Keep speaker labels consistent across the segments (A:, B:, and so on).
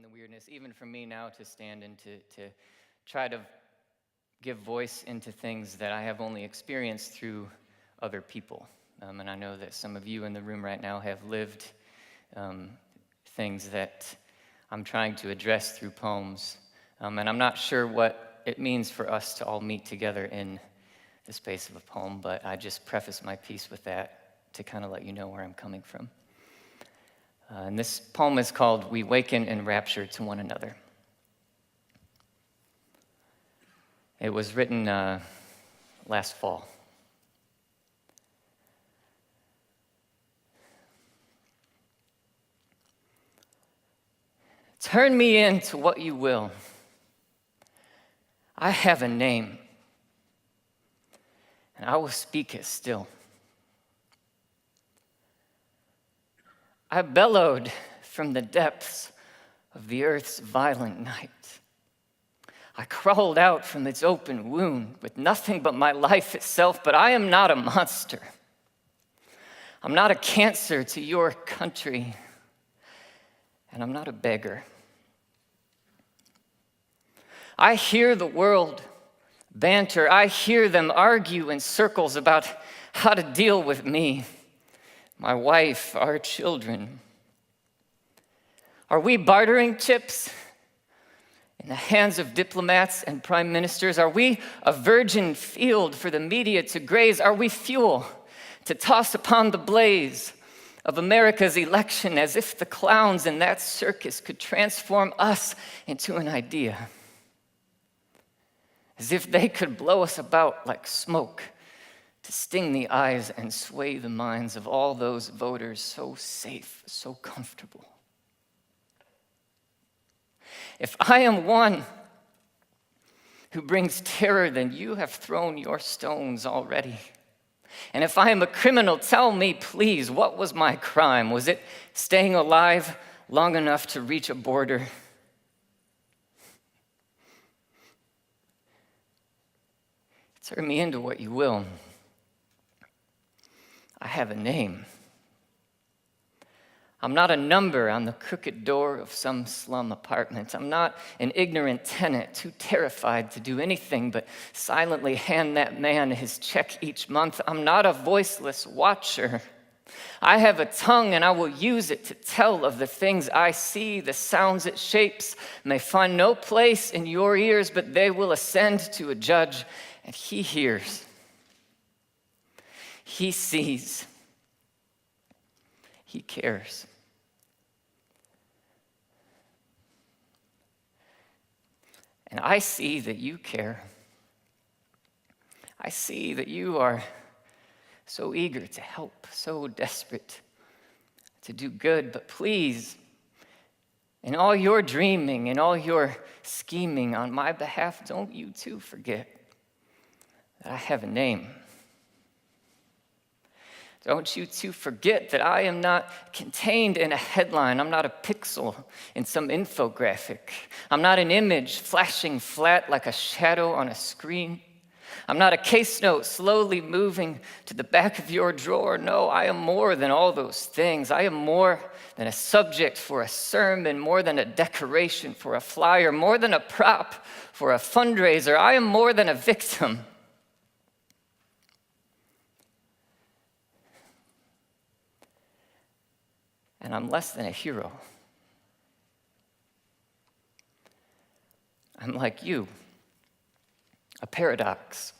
A: the weirdness, even for me now to stand and to try to give voice into things that I have only experienced through other people. And I know that some of you in the room right now have lived things that I'm trying to address through poems. And I'm not sure what it means for us to all meet together in the space of a poem, but I just preface my piece with that to kind of let you know where I'm coming from. And this poem is called "We Waken in Rapture to One Another." It was written last fall. Turn me into what you will. I have a name, and I will speak it still. I bellowed from the depths of the earth's violent night. I crawled out from its open wound with nothing but my life itself, but I am not a monster. I'm not a cancer to your country, and I'm not a beggar. I hear the world banter. I hear them argue in circles about how to deal with me, my wife, our children. Are we bartering chips in the hands of diplomats and prime ministers? Are we a virgin field for the media to graze? Are we fuel to toss upon the blaze of America's election as if the clowns in that circus could transform us into an idea? As if they could blow us about like smoke to sting the eyes and sway the minds of all those voters so safe, so comfortable. If I am one who brings terror, then you have thrown your stones already. And if I am a criminal, tell me, please, what was my crime? Was it staying alive long enough to reach a border? Turn me into what you will. I have a name. I'm not a number on the crooked door of some slum apartment. I'm not an ignorant tenant too terrified to do anything but silently hand that man his check each month. I'm not a voiceless watcher. I have a tongue, and I will use it to tell of the things I see. The sounds it shapes may find no place in your ears, but they will ascend to a judge, and he hears. He sees. He cares. And I see that you care. I see that you are so eager to help, so desperate to do good. But please, in all your dreaming, in all your scheming on my behalf, don't you too forget that I have a name. Don't you too forget that I am not contained in a headline. I'm not a pixel in some infographic. I'm not an image flashing flat like a shadow on a screen. I'm not a case note slowly moving to the back of your drawer. No, I am more than all those things. I am more than a subject for a sermon, more than a decoration for a flyer, more than a prop for a fundraiser. I am more than a victim. And I'm less than a hero. I'm like you, a paradox,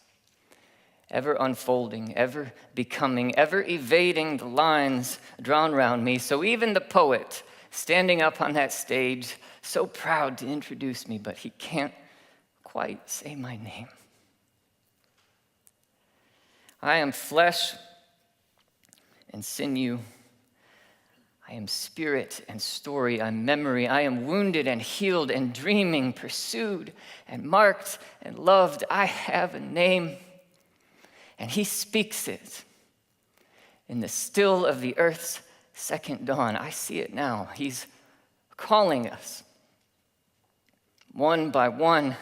A: ever unfolding, ever becoming, ever evading the lines drawn around me. So even the poet standing up on that stage, so proud to introduce me, but he can't quite say my name. I am flesh and sinew. I am spirit and story, I'm memory, I am wounded and healed and dreaming, pursued and marked and loved. I have a name, and he speaks it in the still of the earth's second dawn. I see it now. He's calling us, one by one,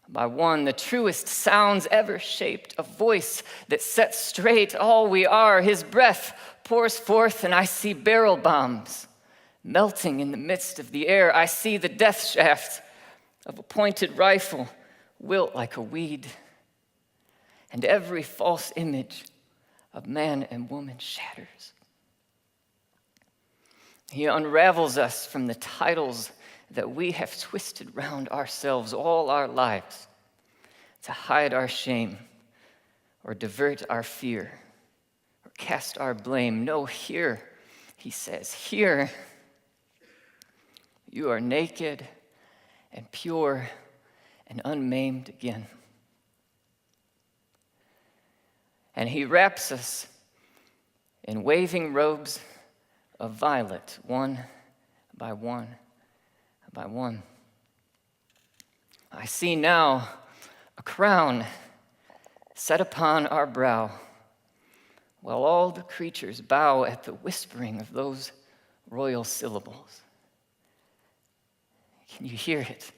A: the truest sounds ever shaped, a voice that sets straight all we are. His breath pours forth, and I see barrel bombs melting in the midst of the air. I see the death shaft of a pointed rifle wilt like a weed, and every false image of man and woman shatters. He unravels us from the titles that we have twisted round ourselves all our lives to hide our shame or divert our fear or cast our blame. No, here, he says, here you are naked and pure and unmaimed again. And he wraps us in waving robes of violet, one by one by one. I see now a crown set upon our brow, while all the creatures bow at the whispering of those royal syllables. Can you hear it?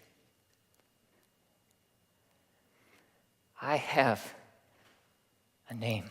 A: I have a name.